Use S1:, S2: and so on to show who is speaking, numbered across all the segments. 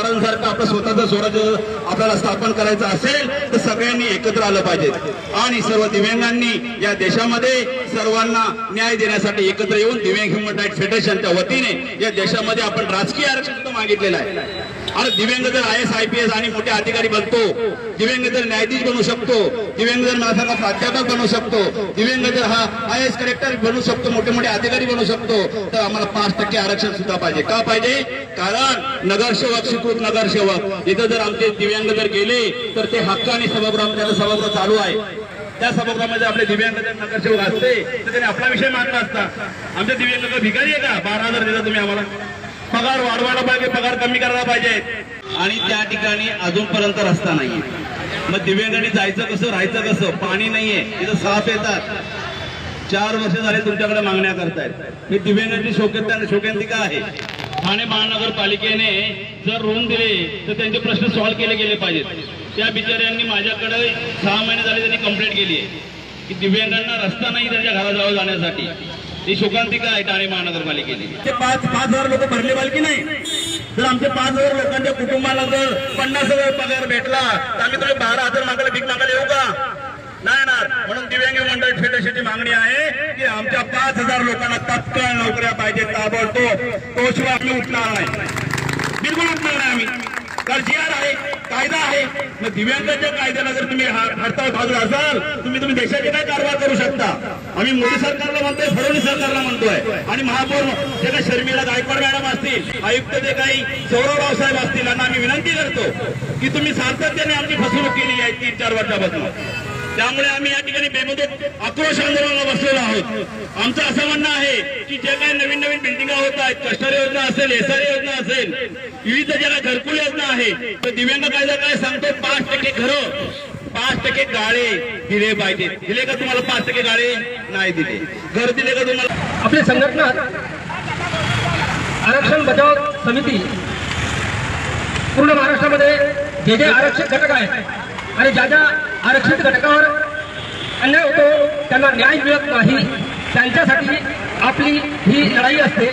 S1: महाराजांसारखं आपलं स्वतःचं स्वराज्य आपल्याला स्थापन करायचं असेल तर सगळ्यांनी एकत्र आलं पाहिजे आणि सर्व दिव्यांगांनी या देशामध्ये सर्वांना न्याय देण्यासाठी एकत्र येऊन दिव्यांग ह्युमन राईट फेडरेशनच्या वतीने या देशामध्ये आपण राजकीय आरक्षण सुद्धा मागितलेलं आहे। आणि दिव्यांग जर IAS IPS आणि मोठे अधिकारी बनतो, दिव्यांग जर न्यायाधीश बनू शकतो, दिव्यांग जर माझ्यासारखा प्राध्यापक बनू शकतो, दिव्यांग जर हा IAS कलेक्टर बनू शकतो, मोठे मोठे अधिकारी बनू शकतो, तर आम्हाला 5% आरक्षण सुद्धा पाहिजे। का पाहिजे? कारण नगरसेवक स्वीकृत नगरसेवक इथं जर आमचे दिव्यांग जर गेले तर ते हक्काने सभागृह चालू आहे, त्या सभागृहामध्ये आपले दिव्यांग जर नगरसेवक असते तर त्याने आपला विषय मांडला असता। आमच्या दिव्यांग भिकारी आहे का? 12,000 देता तुम्ही आम्हाला, पगार वाढवायला पाहिजे, पगार कमी करायला पाहिजे, आणि त्या ठिकाणी अजूनपर्यंत रस्ता नाहीये। मग दिव्यांगांनी जायचं कसं, राहायचं कसं? पाणी नाहीये, इथं साप येतात, 4 वर्ष झाले तुमच्याकडे मागण्या करतायत। ही दिव्यांगांची शोकांतिका आहे। ठाणे महानगरपालिकेने जर रूम दिले तर त्यांचे प्रश्न सॉल्व्ह केले गेले पाहिजेत। त्या बिचाऱ्यांनी माझ्याकडे 6 महिने झाले त्यांनी कंप्लेंट केली आहे की दिव्यांगांना रस्ता नाही त्यांच्या घराजवळ जाण्यासाठी। ही शोकांतिका आहे ठाणे महानगरपालिकेने। ते 5,000 लोक भरले पाहिजे की नाही? जर आमच्या 5,000 लोकांच्या कुटुंबाला जर 50,000 पगार भेटला तर आम्ही तुम्ही 12,000 मागायला भीक मागायला येऊ का? नाही ना। म्हणून दिव्यांग मंडळ फेडरेशनची मागणी आहे की आमच्या 5,000 लोकांना तत्काळ नोकऱ्या पाहिजे, ताबडतोब। तो शिवाय आम्ही उठणार नाही, बिलकुल उठणार नाही आम्ही। कारण GR आहे, कायदा आहे। मग दिव्यांगाच्या कायद्याला जर तुम्ही हरताळ भाजला असाल, तुम्ही देशाचे काय कारभार करू शकता? आम्ही मोदी सरकारला म्हणतोय, फडणवीस सरकारला म्हणतोय, आणि महापौर जे काही शर्मिला गायकवाड मॅडम असतील, आयुक्त जे काही सौरवराव साहेब असतील, यांना आम्ही विनंती करतो की तुम्ही सातत्याने आमची फसवणूक केलेली आहे 3-4 वर्षापासून। त्यामुळे आम्ही या ठिकाणी बेमुदत आक्रोश आंदोलनाला बसलेलो आहोत। आमचं असं म्हणणं आहे की जे काही नवीन नवीन बिल्डिंगा होत आहेत, क्लस्टर योजना असेल, SR योजना असेल, विविध ज्याला घरकुल योजना आहे, तर दिव्यांग कायदा काय सांगतो? 5% घरं, 5% गाळे दिले पाहिजे। दिले का तुम्हाला 5% गाळे? नाही दिले। घर दिले का तुम्हाला?
S2: आपली संघटना आरक्षण बचाव समिती पूर्ण महाराष्ट्रामध्ये जे जे आरक्षित घटक आहेत आणि ज्या ज्या आरक्षित घटकावर अन्याय होतो, त्यांना न्याय मिळत नाही, त्यांच्यासाठी आपली ही लढाई असते।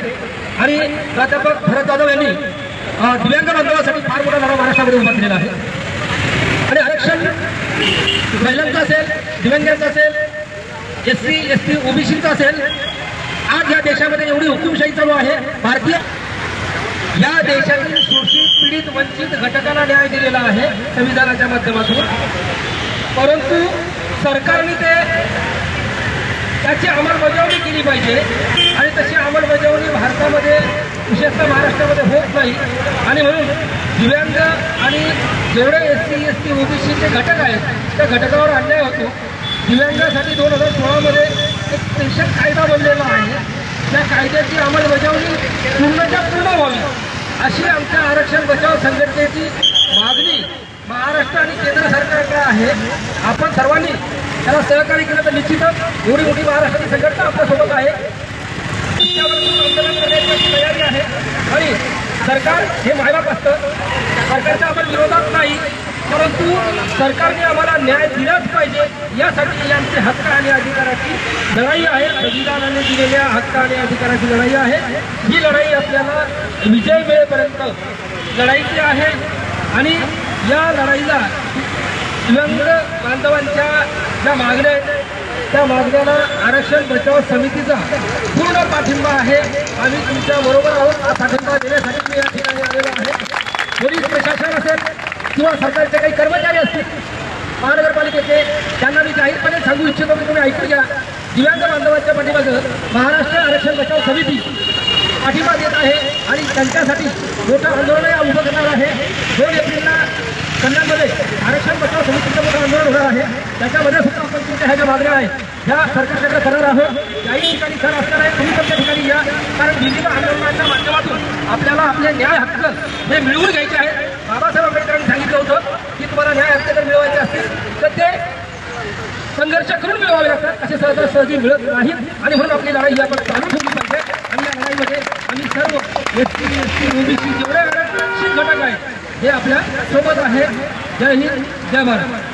S2: आणि प्राध्यापक भरत जाधव यांनी दिव्यांग बांधवांसाठी फार मोठा लढा महाराष्ट्रामध्ये उभा केलेला आहे। आणि आरक्षण महिलांचं असेल, दिव्यांगांचं असेल, SC ST OBCचं असेल, आज या देशामध्ये एवढी हुकुमशाही चालू आहे। भारतीय या देशातील शोषित, पीडित, वंचित घटकांना न्याय दिलेला आहे संविधानाच्या माध्यमातून, परंतु सरकारने त्याची अंमलबजावणी केली पाहिजे। आणि तशी अंमलबजावणी भारतामध्ये, विशेषतः महाराष्ट्रामध्ये होत नाही। आणि म्हणून दिव्यांग आणि जेवढे SC ST OBCचे घटक आहेत त्या घटकावर अन्याय होतो। दिव्यांगासाठी 2016 मध्ये एक स्पेशल कायदा बनलेला आहे, त्या कायद्याची अंमलबजावणी पूर्णच्या पूर्ण व्हावी अशी आमच्या आरक्षण बचाव संघटनेची मागणी महाराष्ट्र आणि केंद्र सरकारकडे आहे। आपण सर्वांनी त्याला सहकार्य केलं तर निश्चितच एवढी मोठी महाराष्ट्राची संघटना आपल्यासोबत आहे, आंदोलन करण्याची तयारी आहे। आणि सरकार हे मायबाप असतं, सरकारच्या आपण विरोधात नाही, परंतु सरकारने आम्हाला न्याय दिलाच पाहिजे। यासाठी आमचे हक्क आणि अधिकाराची लढाई आहे, संविधानाने दिलेल्या हक्क आणि अधिकाराची लढाई आहे। ही लढाई आपल्याला विजय मिळेपर्यंत लढायची आहे। आणि या लढाईला दिव्यांग बांधवांच्या ज्या मागण्या आहेत त्या मागण्याला आरक्षण बचाव समितीचा पूर्ण पाठिंबा आहे। आम्ही तुमच्या बरोबर आहोत, हा पाठिंबा देण्यासाठी मी या ठिकाणी आलेलो आहे। पोलीस प्रशासन असेल किंवा सरकारचे काही कर्मचारी असतील महानगरपालिकेचे, त्यांना मी जाहीरपणे सांगू इच्छितो की तुम्ही ऐकून घ्या, दिव्यांग बांधवांच्या पाठीमागे महाराष्ट्र आरक्षण बचाव समिती पाठिंबा देत आहे आणि त्यांच्यासाठी मोठं आंदोलन उभं करणार आहे। 2 एप्रिलला कल्याणमध्ये आरक्षण बचाव समितीचं मोठं आंदोलन होणार आहे, त्याच्यामध्ये सुद्धा आपण तुमच्या ह्या ज्या मागण्या आहेत ह्या सरकारकडे करणार आहोत। काही ठिकाणी सर असणार आहे, तुम्ही तुमच्या ठिकाणी या, कारण विविध आंदोलनांच्या माध्यमातून आपल्याला आपले न्याय हक्क हे मिळवून घ्यायचे आहेत। बाबासाहेब आंबेडकरांनी सांगितलं होतं की तुम्हाला न्याय हक्क जर मिळवायचे असतील तर ते संघर्ष करून मिळवावे लागतात, असे सहजी मिळत नाहीत। आणि म्हणून आपली लढाई ही आपण चालू ठेवली पाहिजे। आणि या लढाईमध्ये आम्ही सर्व SC ST OBC जेवढे आरक्षित घटक आहेत हे आपल्या सोबत आहे। जय हिंद, जय महाराष्ट्र।